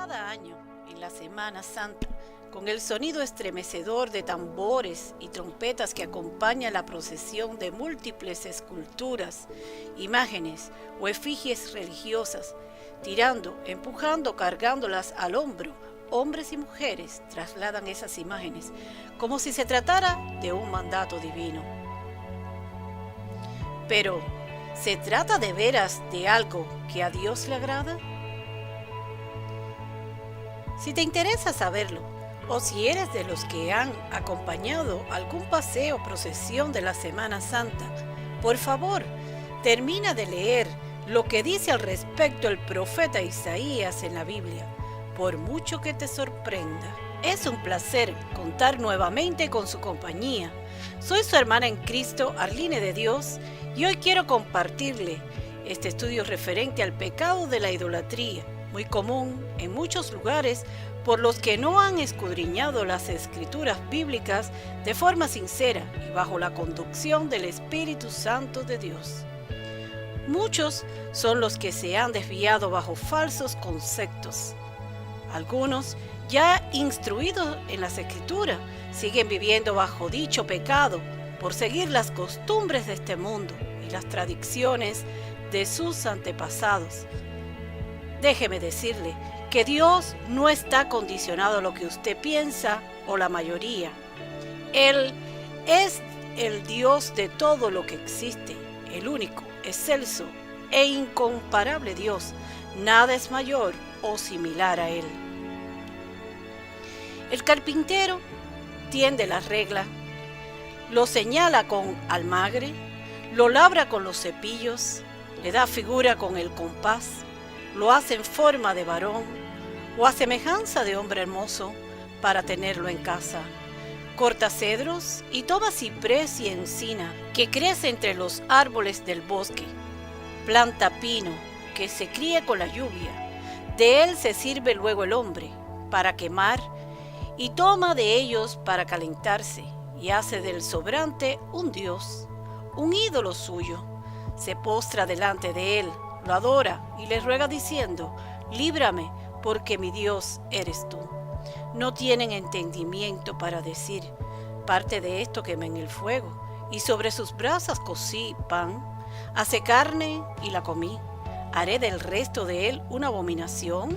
Cada año, en la Semana Santa, con el sonido estremecedor de tambores y trompetas que acompaña la procesión de múltiples esculturas, imágenes o efigies religiosas, tirando, empujando, cargándolas al hombro, hombres y mujeres trasladan esas imágenes como si se tratara de un mandato divino. Pero, ¿se trata de veras de algo que a Dios le agrada? Si te interesa saberlo, o si eres de los que han acompañado algún paseo o procesión de la Semana Santa, por favor, termina de leer lo que dice al respecto el profeta Isaías en la Biblia, por mucho que te sorprenda. Es un placer contar nuevamente con su compañía. Soy su hermana en Cristo, Arline de Dios, y hoy quiero compartirle este estudio referente al pecado de la idolatría, muy común en muchos lugares por los que no han escudriñado las escrituras bíblicas de forma sincera y bajo la conducción del Espíritu Santo de Dios. Muchos son los que se han desviado bajo falsos conceptos. Algunos, ya instruidos en las escrituras, siguen viviendo bajo dicho pecado por seguir las costumbres de este mundo y las tradiciones de sus antepasados. Déjeme decirle que Dios no está condicionado a lo que usted piensa o la mayoría. Él es el Dios de todo lo que existe, el único, excelso e incomparable Dios. Nada es mayor o similar a Él. El carpintero tiende la regla, lo señala con almagre, lo labra con los cepillos, le da figura con el compás, lo hace en forma de varón o a semejanza de hombre hermoso para tenerlo en casa. Corta cedros y toma ciprés y encina que crece entre los árboles del bosque. Planta pino que se cría con la lluvia. De él se sirve luego el hombre para quemar y toma de ellos para calentarse y hace del sobrante un dios, un ídolo suyo. Se postra delante de él, lo adora y le ruega diciendo: líbrame, porque mi Dios eres tú. No tienen entendimiento para decir: parte de esto quemé en el fuego, y sobre sus brasas cocí pan, hace carne y la comí. ¿Haré del resto de él una abominación?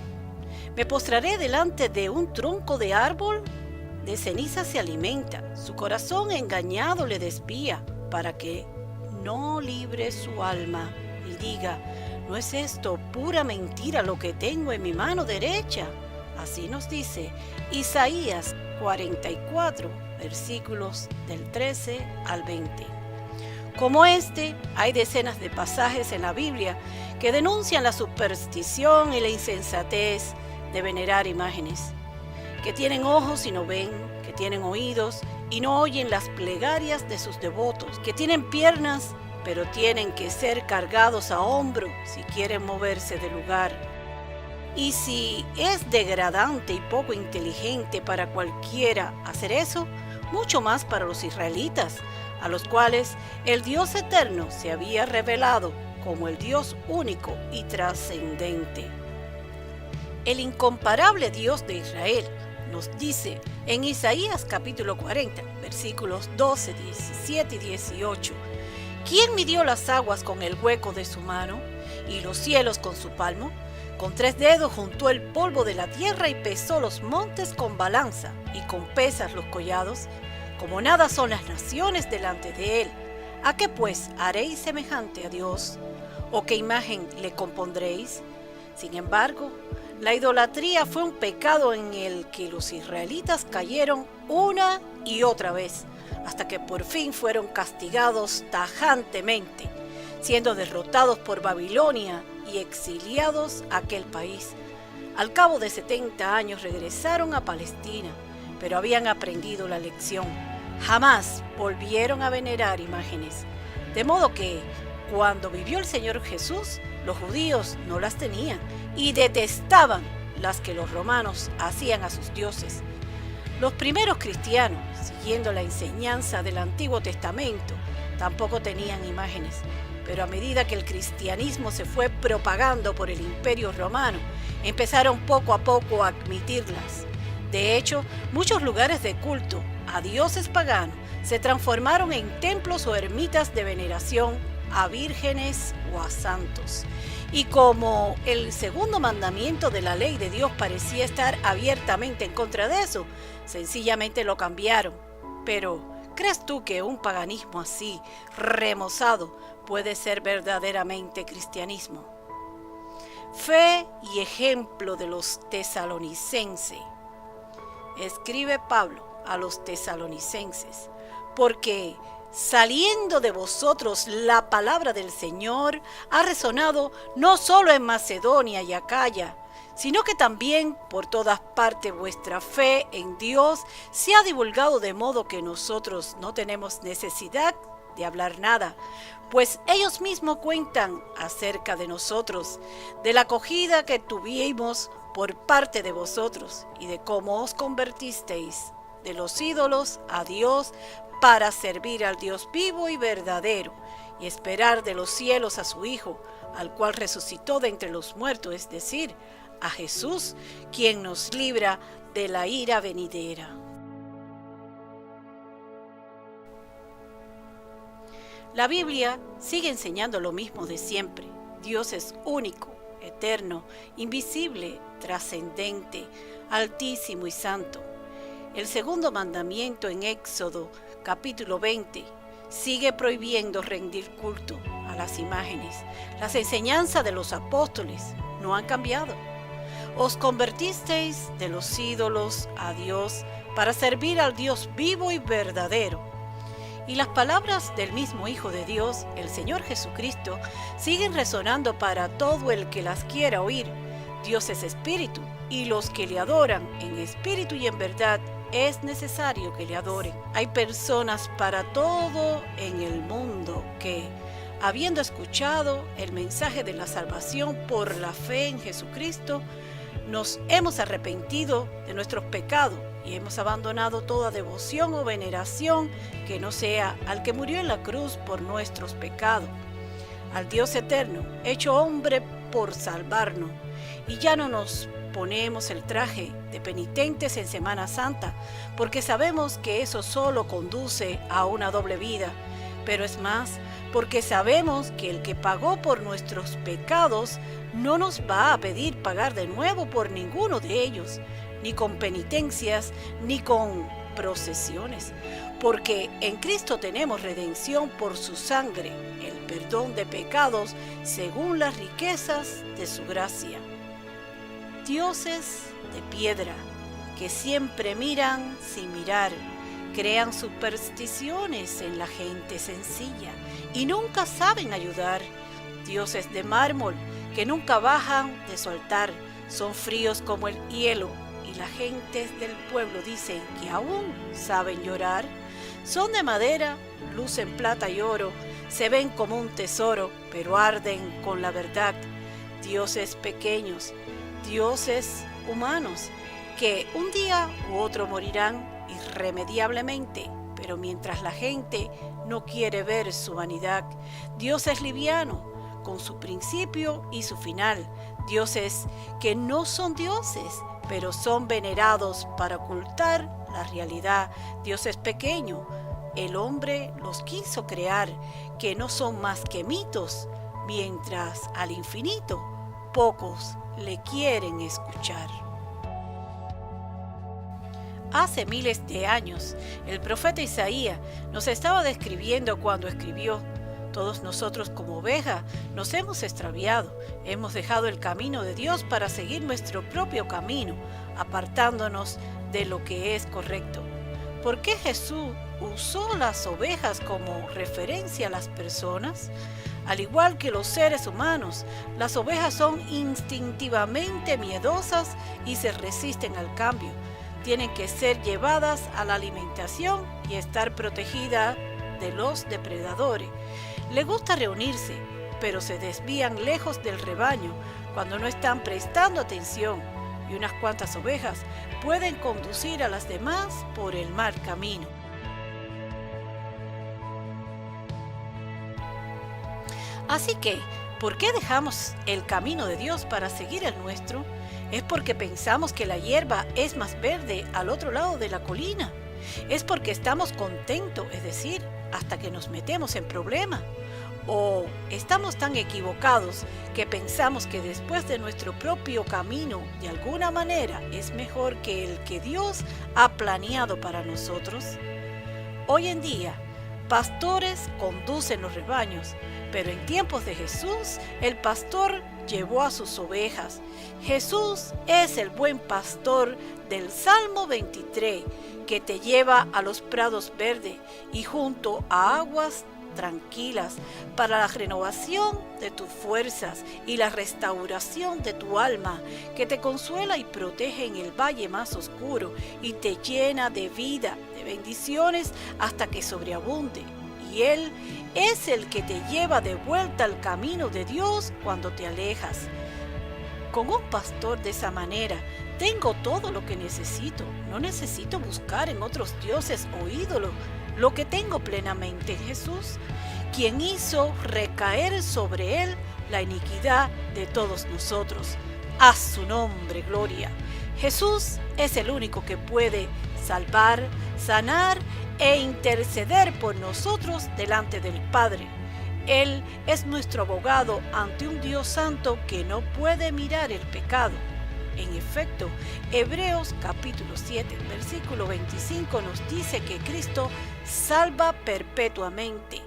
¿Me postraré delante de un tronco de árbol? De ceniza se alimenta, su corazón engañado le desvía, para que no libre su alma y diga: ¿no es esto pura mentira lo que tengo en mi mano derecha? Así nos dice Isaías 44, versículos del 13 al 20. Como este, hay decenas de pasajes en la Biblia que denuncian la superstición y la insensatez de venerar imágenes, que tienen ojos y no ven, que tienen oídos y no oyen las plegarias de sus devotos, que tienen piernas pero tienen que ser cargados a hombro si quieren moverse del lugar. Y si es degradante y poco inteligente para cualquiera hacer eso, mucho más para los israelitas, a los cuales el Dios eterno se había revelado como el Dios único y trascendente. El incomparable Dios de Israel nos dice en Isaías capítulo 40, versículos 12, 17 y 18: ¿quién midió las aguas con el hueco de su mano y los cielos con su palmo? Con 3 dedos juntó el polvo de la tierra y pesó los montes con balanza y con pesas los collados. Como nada son las naciones delante de él. ¿A qué pues haréis semejante a Dios? ¿O qué imagen le compondréis? Sin embargo, la idolatría fue un pecado en el que los israelitas cayeron una y otra vez, hasta que por fin fueron castigados tajantemente, siendo derrotados por Babilonia y exiliados a aquel país. Al cabo de 70 años regresaron a Palestina, pero habían aprendido la lección. Jamás volvieron a venerar imágenes, de modo que cuando vivió el Señor Jesús, los judíos no las tenían y detestaban las que los romanos hacían a sus dioses. Los primeros cristianos siguiendo la enseñanza del Antiguo Testamento, tampoco tenían imágenes. Pero a medida que el cristianismo se fue propagando por el Imperio Romano, empezaron poco a poco a admitirlas. De hecho, muchos lugares de culto a dioses paganos se transformaron en templos o ermitas de veneración a vírgenes o a santos. Y como el segundo mandamiento de la ley de Dios parecía estar abiertamente en contra de eso, sencillamente lo cambiaron. Pero, ¿crees tú que un paganismo así, remozado, puede ser verdaderamente cristianismo? Fe y ejemplo de los tesalonicenses. Escribe Pablo a los tesalonicenses, porque saliendo de vosotros la palabra del Señor ha resonado no solo en Macedonia y Acaya, sino que también por todas partes vuestra fe en Dios se ha divulgado, de modo que nosotros no tenemos necesidad de hablar nada, pues ellos mismos cuentan acerca de nosotros, de la acogida que tuvimos por parte de vosotros y de cómo os convertisteis de los ídolos a Dios para servir al Dios vivo y verdadero y esperar de los cielos a su Hijo, al cual resucitó de entre los muertos, es decir, a Jesús, quien nos libra de la ira venidera. La Biblia sigue enseñando lo mismo de siempre. Dios es único, eterno, invisible, trascendente, altísimo y santo. El segundo mandamiento en Éxodo, capítulo 20, sigue prohibiendo rendir culto a las imágenes. Las enseñanzas de los apóstoles no han cambiado. Os convertisteis de los ídolos a Dios para servir al Dios vivo y verdadero. Y las palabras del mismo Hijo de Dios, el Señor Jesucristo, siguen resonando para todo el que las quiera oír. Dios es espíritu, y los que le adoran en espíritu y en verdad es necesario que le adoren. Hay personas para todo en el mundo que, habiendo escuchado el mensaje de la salvación por la fe en Jesucristo, nos hemos arrepentido de nuestros pecados y hemos abandonado toda devoción o veneración que no sea al que murió en la cruz por nuestros pecados, al Dios eterno, hecho hombre por salvarnos. Y ya no nos ponemos el traje de penitentes en Semana Santa, porque sabemos que eso solo conduce a una doble vida, pero es más, porque sabemos que el que pagó por nuestros pecados no nos va a pedir pagar de nuevo por ninguno de ellos, ni con penitencias, ni con procesiones, porque en Cristo tenemos redención por su sangre, el perdón de pecados según las riquezas de su gracia. Dioses de piedra que siempre miran sin mirar, crean supersticiones en la gente sencilla y nunca saben ayudar. Dioses de mármol que nunca bajan de su altar, son fríos como el hielo, y las gentes del pueblo dicen que aún saben llorar. Son de madera, lucen plata y oro, se ven como un tesoro, pero arden con la verdad. Dioses pequeños, dioses humanos, que un día u otro morirán irremediablemente, pero mientras la gente no quiere ver su vanidad. Dioses livianos, con su principio y su final. Dioses que no son dioses, pero son venerados para ocultar la realidad. Dioses pequeños, el hombre los quiso crear, que no son más que mitos, mientras al infinito pocos le quieren escuchar. Hace miles de años, el profeta Isaías nos estaba describiendo cuando escribió: todos nosotros como ovejas nos hemos extraviado, hemos dejado el camino de Dios para seguir nuestro propio camino, apartándonos de lo que es correcto. ¿Por qué Jesús usó las ovejas como referencia a las personas? Al igual que los seres humanos, las ovejas son instintivamente miedosas y se resisten al cambio. Tienen que ser llevadas a la alimentación y estar protegidas de los depredadores. Les gusta reunirse, pero se desvían lejos del rebaño cuando no están prestando atención, y unas cuantas ovejas pueden conducir a las demás por el mal camino. Así que, ¿por qué dejamos el camino de Dios para seguir el nuestro? ¿Es porque pensamos que la hierba es más verde al otro lado de la colina? ¿Es porque estamos contentos, es decir, hasta que nos metemos en problemas? ¿O estamos tan equivocados que pensamos que después de nuestro propio camino, de alguna manera, es mejor que el que Dios ha planeado para nosotros? Hoy en día, pastores conducen los rebaños, pero en tiempos de Jesús, el pastor llevó a sus ovejas. Jesús es el buen pastor del Salmo 23, que te lleva a los prados verdes y junto a aguas tranquilas para la renovación de tus fuerzas y la restauración de tu alma, que te consuela y protege en el valle más oscuro y te llena de vida, de bendiciones hasta que sobreabunde. Y Él es el que te lleva de vuelta al camino de Dios cuando te alejas. Con un pastor de esa manera, tengo todo lo que necesito. No necesito buscar en otros dioses o ídolos lo que tengo plenamente en Jesús, quien hizo recaer sobre Él la iniquidad de todos nosotros. A su nombre, gloria. Jesús es el único que puede salvar, sanar e interceder por nosotros delante del Padre. Él es nuestro abogado ante un Dios santo que no puede mirar el pecado. En efecto, Hebreos capítulo 7, versículo 25 nos dice que Cristo salva perpetuamente.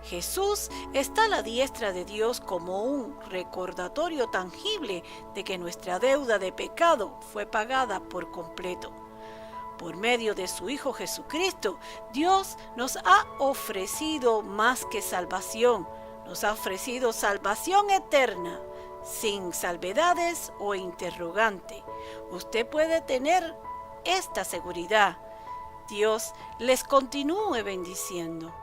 Jesús está a la diestra de Dios como un recordatorio tangible de que nuestra deuda de pecado fue pagada por completo. Por medio de su Hijo Jesucristo, Dios nos ha ofrecido más que salvación. Nos ha ofrecido salvación eterna, sin salvedades o interrogante. Usted puede tener esta seguridad. Dios les continúe bendiciendo.